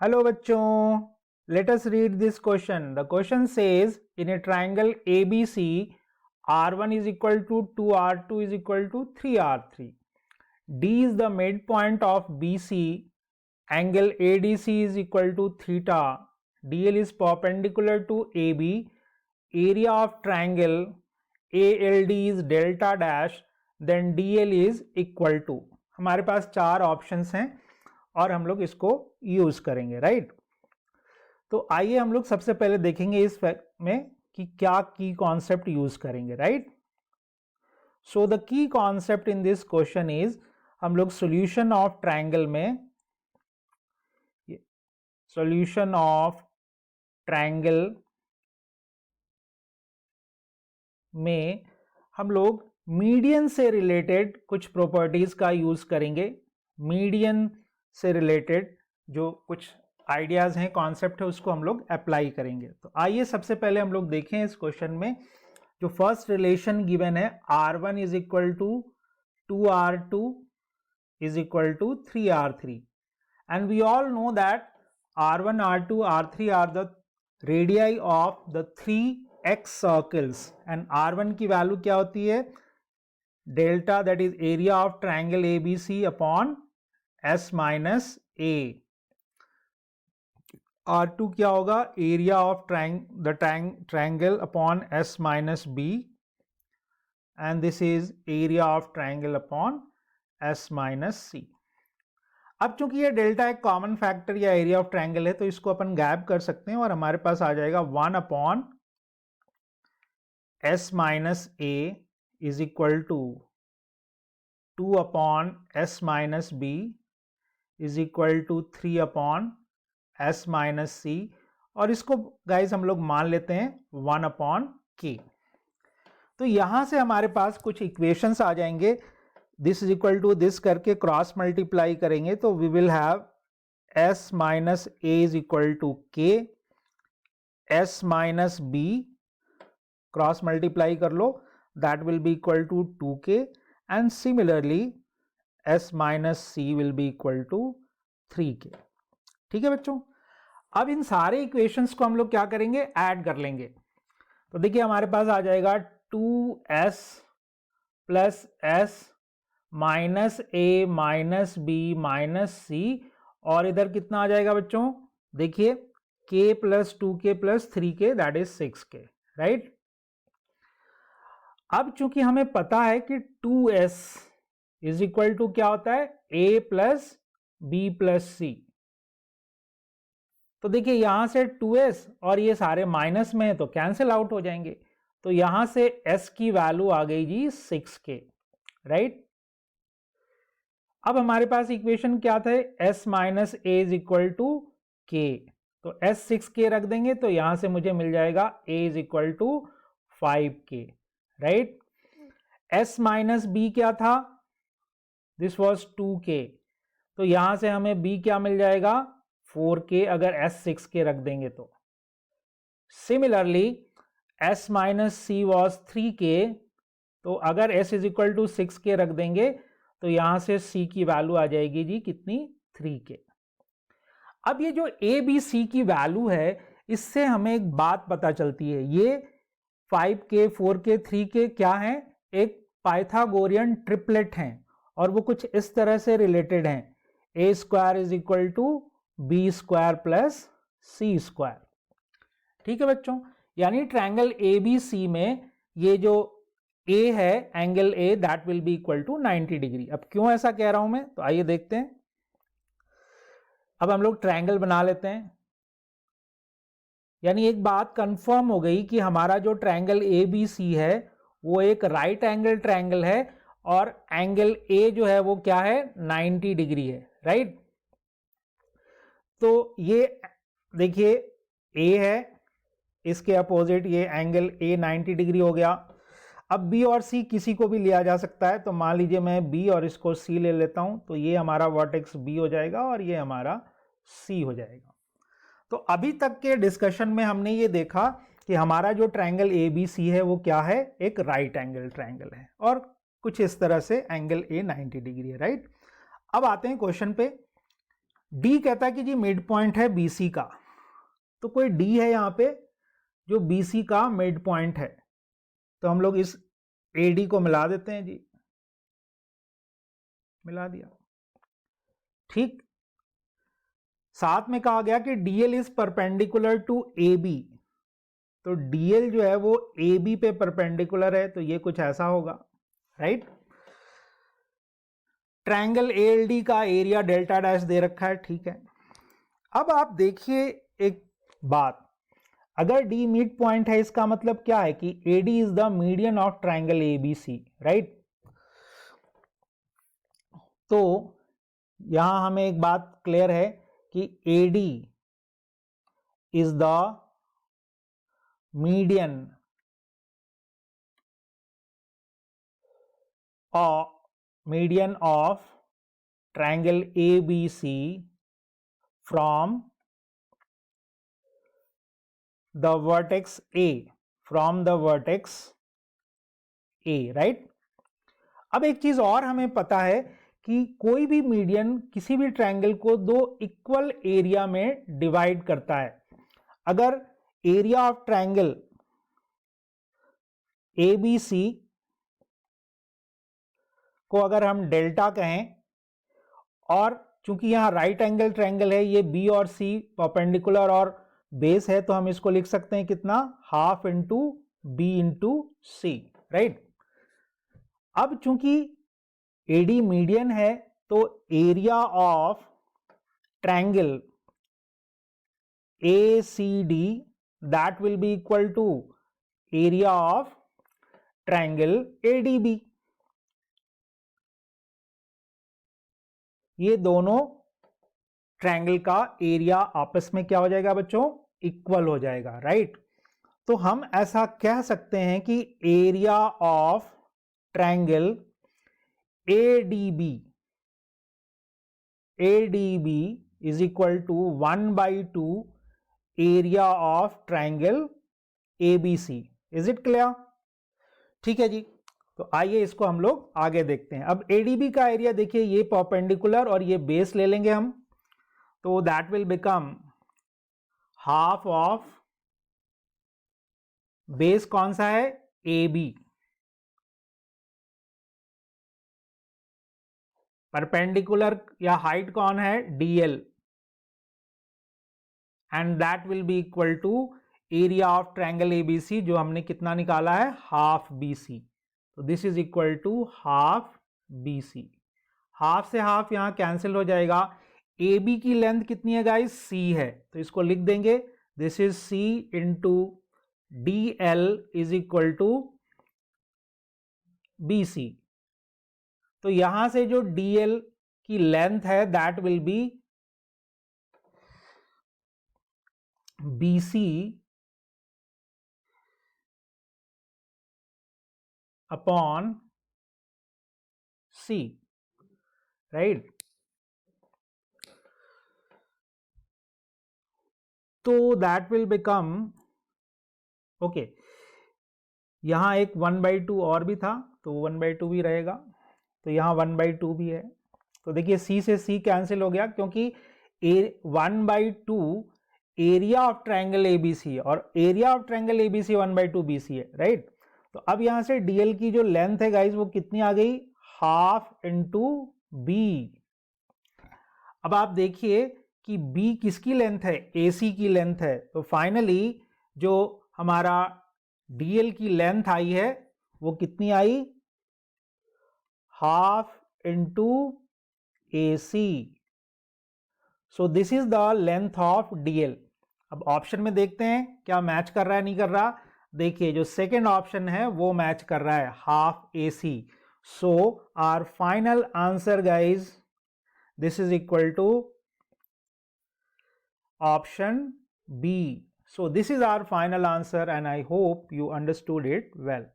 Hello bachchon, let us read this question. The question says in a triangle ABC, R1 is equal to 2R2 is equal to 3R3. D is the midpoint of BC. Angle ADC is equal to theta. DL is perpendicular to AB. Area of triangle ALD is delta dash. Then DL is equal to. हमारे पास चार options हैं और हम लोग इसको use करेंगे, right. तो आइए हम लोग सबसे पहले देखेंगे इस में कि क्या की कॉन्सेप्ट यूज करेंगे, right. So the key concept in this question is, हम लोग सॉल्यूशन ऑफ ट्रायंगल में, सॉल्यूशन ऑफ ट्रायंगल में हम लोग मीडियन से रिलेटेड कुछ प्रॉपर्टीज का यूज करेंगे। मीडियन से रिलेटेड जो कुछ आइडियाज हैं, कॉन्सेप्ट है, उसको हम लोग अप्लाई करेंगे। तो आइए सबसे पहले हम लोग देखें इस क्वेश्चन में जो फर्स्ट रिलेशन गिवन है, R1 is equal to 2R2 is equal to 3R3 and we all know that R1, R2, R3 are the radii of the 3x circles and R1 की वैल्यू क्या होती है, delta, that is area of triangle ABC upon S minus A। R2 क्या होगा, area of the triangle upon S minus B and this is area of triangle upon S minus C। अब चूंकि ये delta एक common factor या area of triangle है तो इसको अपन गैप कर सकते हैं और हमारे पास आ जाएगा 1 upon S minus A is equal to 2 upon S minus B is equal to 3 upon S minus C, और इसको गाइज हम लोग मान लेते हैं 1 अपॉन K। तो यहां से हमारे पास कुछ इक्वेशंस आ जाएंगे, this is equal to this करके क्रॉस मल्टीप्लाई करेंगे तो we will have S minus A is equal to K, S minus B cross multiply कर लो, that will be equal to 2K and similarly S minus C will be equal to 3K। ठीक है बच्चों, अब इन सारे equations को हम लोग क्या करेंगे, ऐड कर लेंगे। तो देखिए हमारे पास आ जाएगा 2S plus S minus A minus B minus C, और इधर कितना आ जाएगा बच्चों, देखिए K plus 2K plus 3K that is 6K, right. अब चूंकि हमें पता है कि 2S इज इक्वल टू क्या होता है, A plus B plus C, तो देखिए यहां से 2S और ये सारे माइनस में है तो कैंसिल आउट हो जाएंगे, तो यहां से S की वैल्यू आ गई जी 6K, राइट। अब हमारे पास इक्वेशन क्या था, S minus A is equal to K, तो S 6K रख देंगे तो यहां से मुझे मिल जाएगा A is equal to 5K, right. S minus B क्या था, दिस वॉज 2K, तो यहां से हमें B क्या मिल जाएगा 4K अगर S 6K रख देंगे तो। Similarly S minus C was 3K, तो अगर S is equal to 6K रख देंगे तो यहां से C की वैल्यू आ जाएगी जी कितनी, 3K। अब ये जो A B C की वैल्यू है इससे हमें एक बात पता चलती है, ये 5K 4K 3K क्या है, एक पाइथागोरियन ट्रिपलेट हैं और वो कुछ इस तरह से रिलेटेड हैं, A square is equal to B square plus C square. ठीक है बच्चों, यानी ट्रायंगल ABC में ये जो A है, angle A that will be equal to 90 degree. अब क्यों ऐसा कह रहा हूं मैं, तो आइए देखते हैं। अब हम लोग ट्रायंगल बना लेते हैं, यानी एक बात कंफर्म हो गई कि हमारा जो ट्रायंगल ABC है वो एक राइट एंगल ट्रायंगल है और एंगल A जो है वो क्या है, 90 डिग्री है, राइट। तो ये देखिए A है, इसके अपोजिट ये एंगल A 90 डिग्री हो गया। अब B और C किसी को भी लिया जा सकता है, तो मान लीजिए मैं B और इसको C ले लेता हूं, तो ये हमारा वर्टेक्स B हो जाएगा और ये हमारा C हो जाएगा। तो अभी तक के डिस्कशन में हमने ये देखा कि हमारा जो ट्रायंगल ABC है वो क्या है, एक राइट एंगल ट्रायंगल है और कुछ इस तरह से एंगल A 90 डिग्री है, राइट। अब आते हैं क्वेश्चन पे। डी कहता है कि जी मिड पॉइंट है बीसी का, तो कोई डी है यहां पे जो बीसी का मिड पॉइंट है, तो हम लोग इस एडी को मिला देते हैं जी, मिला दिया। ठीक, साथ में कहा गया कि DL is perpendicular to A B, तो डीएल जो है वो ए बी पे परपेंडिकुलर है, तो ये कुछ ऐसा होगा, राइट। ट्रायंगल एएलडी का एरिया डेल्टा डैश दे रखा है, ठीक है। अब आप देखिए एक बात, अगर डी मिड पॉइंट है इसका मतलब क्या है कि AD is the median of triangle ABC, right. तो यहां हमें एक बात क्लियर है कि AD is the median of triangle ABC from the vertex A, right. अब एक चीज और हमें पता है कि कोई भी मीडियन किसी भी ट्रायंगल को दो इक्वल एरिया में डिवाइड करता है। अगर एरिया ऑफ ट्रायंगल ABC को अगर हम डेल्टा कहें, और चूंकि यहां राइट एंगल ट्रायंगल है, ये बी और सी परपेंडिकुलर और बेस है, तो हम इसको लिख सकते हैं कितना, half into B into C, right. अब चूंकि एडी मीडियन है, तो area of triangle ACD that will be equal to area of triangle ADB। ये दोनों ट्रायंगल का एरिया आपस में क्या हो जाएगा बच्चों, इक्वल हो जाएगा, राइट। तो हम ऐसा कह सकते हैं कि area of triangle ADB is equal to 1/2 area of triangle ABC। Is it clear? ठीक है जी, तो आइए इसको हम लोग आगे देखते हैं। अब ADB का एरिया देखिए, ये परपेंडिकुलर और ये बेस ले लेंगे हम, तो that will become half of base, कौन सा है, AB, परपेंडिकुलर या हाइट कौन है, DL, and that will be equal to area of triangle ABC जो हमने कितना निकाला है, हाफ BC। तो this is equal to half BC। Half से हाफ यहां कैंसिल हो जाएगा। AB की लेंथ कितनी है गाइस, C है, तो इसको लिख देंगे, this is C into DL is equal to BC। तो यहां से जो DL की लेंथ है that will be BC upon C, right. तो दैट विल बिकम, ओके, यहां एक 1/2 और भी था, तो 1/2 भी रहेगा, तो यहां 1/2 भी है। तो देखिए C से C कैंसिल हो गया, क्योंकि 1/2 एरिया ऑफ ट्रायंगल ABC और area of triangle ABC 1/2 BC है, राइट। तो अब यहां से DL की जो लेंथ है गाइस वो कितनी आ गई, हाफ इंटू B। अब आप देखिए कि B किसकी लेंथ है, AC की लेंथ है, तो फाइनली जो हमारा DL की लेंथ आई है वो कितनी आई, half into AC। So this is the length of DL। अब ऑप्शन में देखते हैं क्या मैच कर रहा है, नहीं कर रहा। देखिए जो सेकेंड ऑप्शन है वो मैच कर रहा है, half AC। So our final answer guys, this is equal to option B. So this is our final answer and I hope you understood it well.